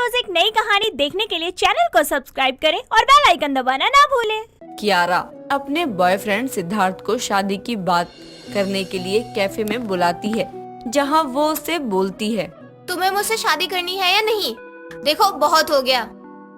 रोज एक नई कहानी देखने के लिए चैनल को सब्सक्राइब करें और बेल आइकन दबाना ना भूलें। कियारा अपने बॉयफ्रेंड सिद्धार्थ को शादी की बात करने के लिए कैफे में बुलाती है, जहां वो उससे बोलती है, तुम्हें मुझसे शादी करनी है या नहीं? देखो बहुत हो गया,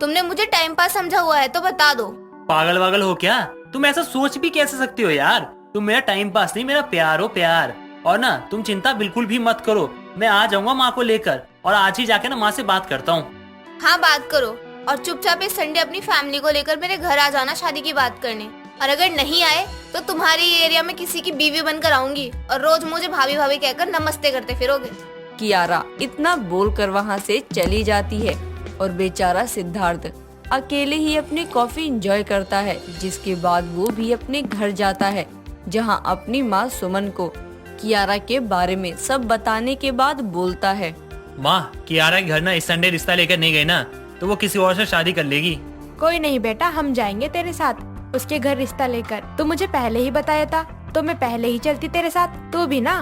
तुमने मुझे टाइम पास समझा हुआ है तो बता दो। पागल वागल हो क्या? तुम ऐसा सोच भी कैसे सकती हो यार? तुम मेरा टाइम पास नहीं, मेरा प्यार हो प्यार। और ना तुम चिंता बिल्कुल भी मत करो, मैं आ जाऊंगा माँ को लेकर और आज ही जाके ना माँ से बात करता हूँ। हाँ बात करो और चुपचाप इस संडे अपनी फैमिली को लेकर मेरे घर आ जाना शादी की बात करने। और अगर नहीं आए तो तुम्हारे एरिया में किसी की बीवी बनकर आऊंगी और रोज मुझे भाभी भाभी कहकर नमस्ते करते फिरोगे। कियारा इतना बोलकर वहां से चली जाती है और बेचारा सिद्धार्थ अकेले ही अपनी कॉफी एंजॉय करता है। जिसके बाद वो भी अपने घर जाता है, जहां अपनी माँ सुमन को कियारा के बारे में सब बताने के बाद बोलता है, माँ, कियारा के घर ना इस संडे रिश्ता लेकर नहीं गई ना तो वो किसी और से शादी कर लेगी। कोई नहीं बेटा, हम जाएंगे तेरे साथ उसके घर रिश्ता लेकर। तू मुझे पहले ही बताया था तो मैं पहले ही चलती तेरे साथ, तू भी ना।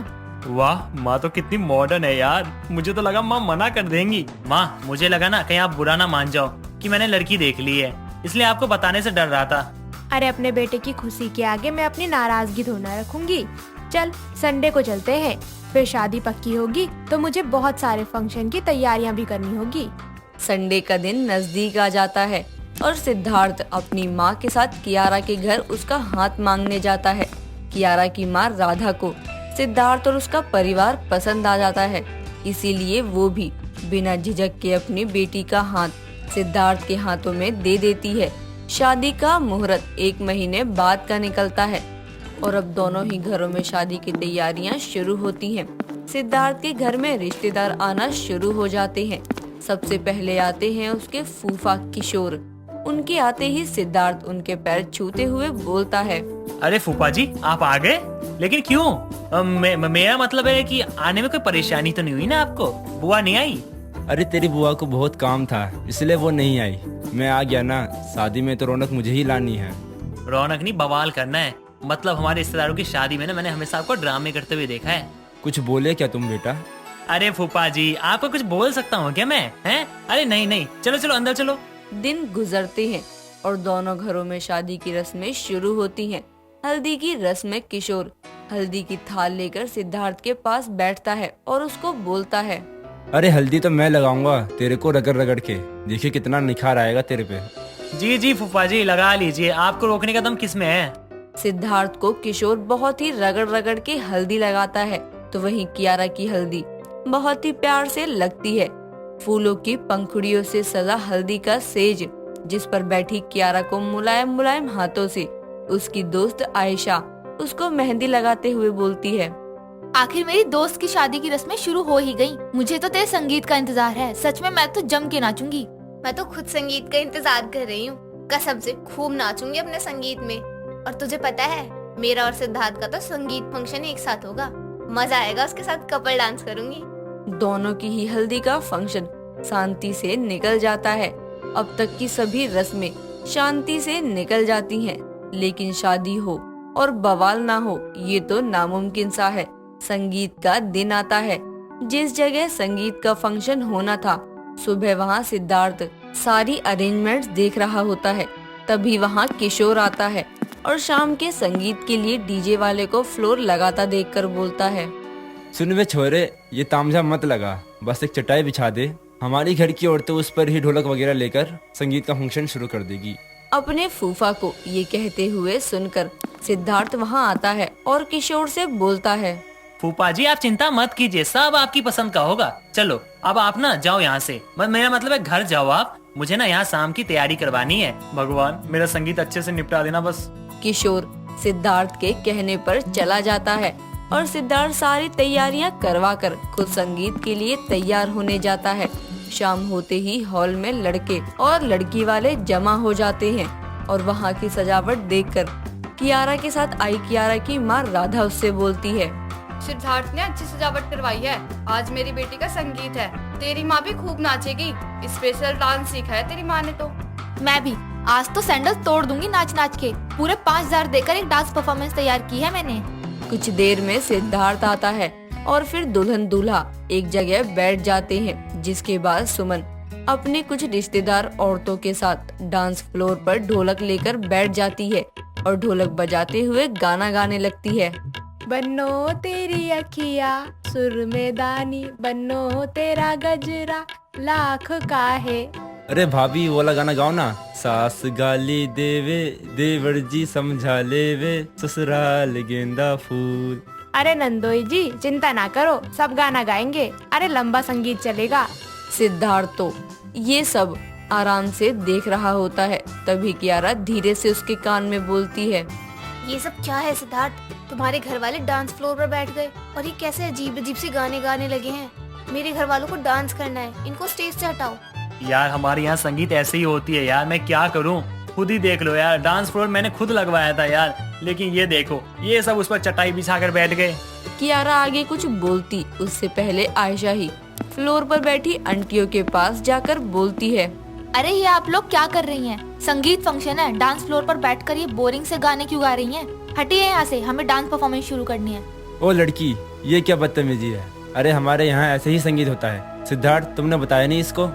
वाह, माँ तो कितनी मॉडर्न है यार। मुझे तो लगा माँ मना कर देंगी। माँ, मुझे लगा ना कहीं आप बुरा ना मान जाओ कि मैंने लड़की देख ली है, इसलिए आपको बताने से डर रहा था। अरे अपने बेटे की खुशी के आगे मैं अपनी नाराजगी थोड़ा ना रखूंगी। चल संडे को चलते हैं, फिर शादी पक्की होगी तो मुझे बहुत सारे फंक्शन की तैयारियां भी करनी होगी। संडे का दिन नजदीक आ जाता है और सिद्धार्थ अपनी माँ के साथ कियारा के घर उसका हाथ मांगने जाता है। कियारा की माँ राधा को सिद्धार्थ और उसका परिवार पसंद आ जाता है, इसीलिए वो भी बिना झिझक के अपनी बेटी का हाथ सिद्धार्थ के हाथों में दे देती है। शादी का मुहूर्त 1 महीने बाद का निकलता है और अब दोनों ही घरों में शादी की तैयारियां शुरू होती हैं। सिद्धार्थ के घर में रिश्तेदार आना शुरू हो जाते हैं। सबसे पहले आते हैं उसके फूफा किशोर। उनके आते ही सिद्धार्थ उनके पैर छूते हुए बोलता है, अरे फूफा जी, आप आ गए? लेकिन क्यों? मेरा मतलब है कि आने में कोई परेशानी तो नहीं हुई ना आपको? बुआ नहीं आई? अरे तेरी बुआ को बहुत काम था इसलिए वो नहीं आई। मैं आ गया ना, शादी में तो रौनक मुझे ही लानी है। रौनक नहीं, बवाल करना है। मतलब हमारे रिश्तेदारों की शादी में ना मैंने हमेशा आपको ड्रामे करते हुए देखा है। कुछ बोले क्या तुम बेटा? अरे फूफा जी, आपको कुछ बोल सकता हूँ क्या मैं? हैं? अरे नहीं नहीं, चलो चलो अंदर चलो। दिन गुजरते हैं और दोनों घरों में शादी की रस्में शुरू होती हैं। हल्दी की रस्म में किशोर हल्दी की थाल लेकर सिद्धार्थ के पास बैठता है और उसको बोलता है, अरे हल्दी तो मैं लगाऊंगा तेरे को रगड़ रगड़ के, देखिए कितना निखार आएगा तेरे पे। जी जी फूफा जी, लगा लीजिए, आपको रोकने का दम किस में है? सिद्धार्थ को किशोर बहुत ही रगड़ रगड़ के हल्दी लगाता है, तो वहीं कियारा की हल्दी बहुत ही प्यार से लगती है। फूलों की पंखुड़ियों से सजा हल्दी का सेज जिस पर बैठी कियारा को मुलायम मुलायम हाथों से उसकी दोस्त आयशा उसको मेहंदी लगाते हुए बोलती है, आखिर मेरी दोस्त की शादी की रस्में शुरू हो ही गयी। मुझे तो तेरे संगीत का इंतजार है। सच में मैं तो जम के नाचूंगी। मैं तो खुद संगीत का इंतजार कर रही हूँ। कसम से खूब नाचूंगी अपने संगीत में। और तुझे पता है, मेरा और सिद्धार्थ का तो संगीत फंक्शन एक साथ होगा। मजा आएगा, उसके साथ कपल डांस करूंगी। दोनों की ही हल्दी का फंक्शन शांति से निकल जाता है। अब तक की सभी रस्में शांति से निकल जाती हैं, लेकिन शादी हो और बवाल ना हो ये तो नामुमकिन सा है। संगीत का दिन आता है। जिस जगह संगीत का फंक्शन होना था, सुबह वहाँ सिद्धार्थ सारी अरेंजमेंट्स देख रहा होता है। तभी वहाँ किशोर आता है और शाम के संगीत के लिए डीजे वाले को फ्लोर लगाता देखकर बोलता है, सुन वे छोरे, ये तामझाम मत लगा, बस एक चटाई बिछा दे। हमारी घर की औरतें उस पर ही ढोलक वगैरह लेकर संगीत का फंक्शन शुरू कर देगी। अपने फूफा को ये कहते हुए सुनकर सिद्धार्थ वहाँ आता है और किशोर से बोलता है, फूफा जी आप चिंता मत कीजिए, सब आपकी पसंद का होगा। चलो अब आप ना जाओ यहाँ से, मेरा मतलब है घर जाओ आप। मुझे ना यहाँ शाम की तैयारी करवानी है। भगवान मेरा संगीत अच्छे से निपटा देना बस। किशोर सिद्धार्थ के कहने पर चला जाता है और सिद्धार्थ सारी तैयारियां करवाकर खुद संगीत के लिए तैयार होने जाता है। शाम होते ही हॉल में लड़के और लड़की वाले जमा हो जाते हैं और वहाँ की सजावट देखकर कियारा के साथ आई कियारा की माँ राधा उससे बोलती है, सिद्धार्थ ने अच्छी सजावट करवाई है। आज मेरी बेटी का संगीत है, तेरी माँ भी खूब नाचेगी। स्पेशल डांस सीखा है तेरी माँ ने तो। मैं भी आज तो सैंडल तोड़ दूंगी नाच नाच के। पूरे 5,000 देकर एक डांस परफॉर्मेंस तैयार की है मैंने। कुछ देर में सिद्धार्थ आता है और फिर दुल्हन दूल्हा एक जगह बैठ जाते हैं, जिसके बाद सुमन अपने कुछ रिश्तेदार औरतों के साथ डांस फ्लोर पर ढोलक लेकर बैठ जाती है और ढोलक बजाते हुए गाना गाने लगती है। बन्नो तेरी अखिया सुर में दानी, बन्नो तेरा गजरा लाख का है। अरे भाभी वो वाला गाना गाओ ना। सास गाली देवे देवर जी समझा लेवे, ससुराल गेंदा फूल। अरे नंदोई जी चिंता ना करो, सब गाना गाएंगे। अरे लंबा संगीत चलेगा। सिद्धार्थ तो ये सब आराम से देख रहा होता है। तभी कियारा धीरे से उसके कान में बोलती है, ये सब क्या है सिद्धार्थ? तुम्हारे घर वाले डांस फ्लोर पर बैठ गए और ये कैसे अजीब अजीब से गाने गाने लगे हैं। मेरे घर वालों को डांस करना है, इनको स्टेज से हटाओ। यार हमारे यहाँ संगीत ऐसे ही होती है यार, मैं क्या करूँ? खुद ही देख लो यार, डांस फ्लोर मैंने खुद लगवाया था यार, लेकिन ये देखो ये सब उस पर चटाई बिछा कर बैठ गए। कियारा आगे कुछ बोलती उससे पहले आयशा ही फ्लोर पर बैठी आंटियों के पास जाकर बोलती है, अरे ये आप लोग क्या कर रही हैं? संगीत फंक्शन है, डांस फ्लोर पर बैठकर ये बोरिंग से गाने क्यों गा रही हैं? हटिए यहाँ से, हमें डांस परफॉर्मेंस शुरू करनी है। ओ लड़की, ये क्या बदतमीजी है? अरे हमारे यहाँ ऐसे ही संगीत होता है। सिद्धार्थ तुमने बताया नहीं इसको?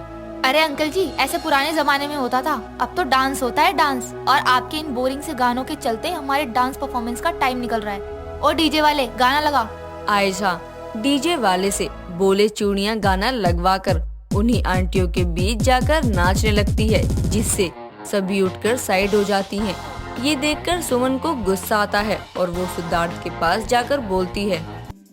अरे अंकल जी, ऐसे पुराने जमाने में होता था, अब तो डांस होता है डांस। और आपके इन बोरिंग से गानों के चलते हमारे डांस परफॉर्मेंस का टाइम निकल रहा है। और डीजे वाले गाना लगा। आयशा डीजे वाले से बोले चूड़ियां गाना लगवाकर उन्हीं आंटियों के बीच जाकर नाचने लगती है, जिससे सभी उठकर साइड हो जाती हैं। ये देखकर सुमन को गुस्सा आता है और वो सिद्धार्थ के पास जाकर बोलती है,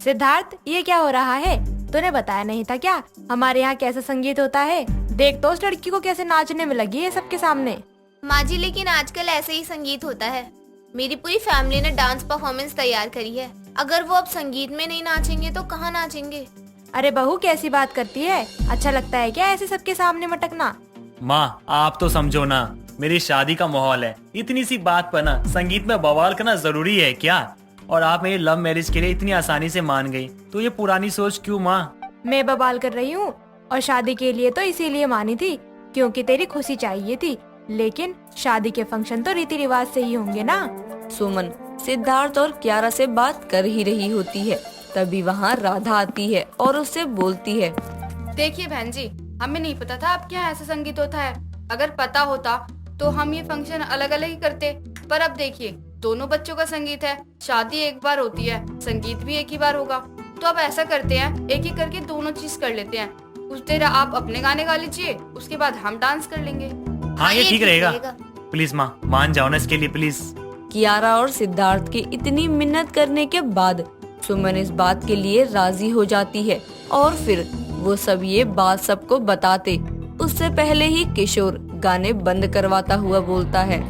सिद्धार्थ ये क्या हो रहा है? तूने बताया नहीं था क्या हमारे यहाँ कैसा संगीत होता है? देख तो उस लड़की को कैसे नाचने में लगी है सबके सामने। माँ जी, लेकिन आजकल ऐसे ही संगीत होता है। मेरी पूरी फैमिली ने डांस परफॉर्मेंस तैयार करी है। अगर वो अब संगीत में नहीं नाचेंगे तो कहाँ नाचेंगे? अरे बहू कैसी बात करती है? अच्छा लगता है क्या ऐसे सबके सामने मटकना? माँ आप तो समझो ना, मेरी शादी का माहौल है, इतनी सी बात पर ना संगीत में बवाल करना जरूरी है क्या? और आप मेरी लव मैरिज के लिए इतनी आसानी से मान गई, तो ये पुरानी सोच क्यों माँ? मैं बवाल कर रही हूँ और शादी के लिए तो इसीलिए मानी थी क्योंकि तेरी खुशी चाहिए थी, लेकिन शादी के फंक्शन तो रीति रिवाज से ही होंगे ना। सुमन सिद्धार्थ और कियारा से बात कर ही रही होती है, तभी वहाँ राधा आती है और उससे बोलती है, देखिए बहन जी, हमें नहीं पता था आपके यहाँ ऐसा संगीत होता है। अगर पता होता तो हम ये फंक्शन अलग अलग ही करते, पर अब देखिए दोनों बच्चों का संगीत है, शादी एक बार होती है, संगीत भी एक ही बार होगा। तो अब ऐसा करते हैं, एक एक करके दोनों चीज कर लेते हैं। कुछ देर आप अपने गाने गा लीजिए, उसके बाद हम डांस कर लेंगे। हाँ ये ठीक रहेगा। प्लीज माँ मान जाओ ना इसके लिए प्लीज। कियारा और सिद्धार्थ के इतनी मिन्नत करने के बाद सुमन इस बात के लिए राजी हो जाती है और फिर वो सब ये बात सबको बताते उससे पहले ही किशोर गाने बंद करवाता हुआ बोलता है,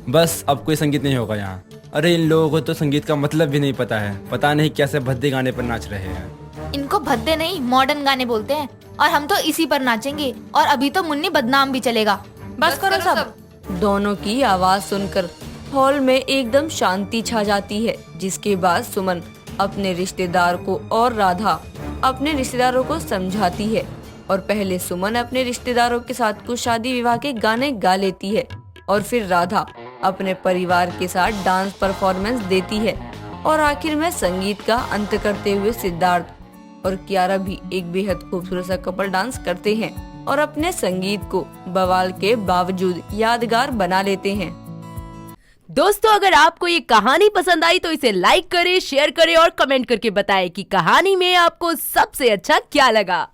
बस अब कोई संगीत नहीं होगा यहाँ। अरे इन लोगों को तो संगीत का मतलब भी नहीं पता है, पता नहीं कैसे भद्दे गाने पर नाच रहे हैं। इनको भद्दे नहीं मॉडर्न गाने बोलते हैं और हम तो इसी पर नाचेंगे। और अभी तो मुन्नी बदनाम भी चलेगा। बस करो सब। दोनों की आवाज सुनकर हॉल में एकदम शांति छा जाती है, जिसके बाद सुमन अपने रिश्तेदार को और राधा अपने रिश्तेदारों को समझाती है। और पहले सुमन अपने रिश्तेदारों के साथ कुछ शादी विवाह के गाने गा लेती है और फिर राधा अपने परिवार के साथ डांस परफॉर्मेंस देती है और आखिर में संगीत का अंत करते हुए सिद्धार्थ और कियारा भी एक बेहद खूबसूरत सा कपल डांस करते हैं और अपने संगीत को बवाल के बावजूद यादगार बना लेते हैं। दोस्तों अगर आपको ये कहानी पसंद आई तो इसे लाइक करें, शेयर करें और कमेंट करके बताएं कि कहानी में आपको सबसे अच्छा क्या लगा।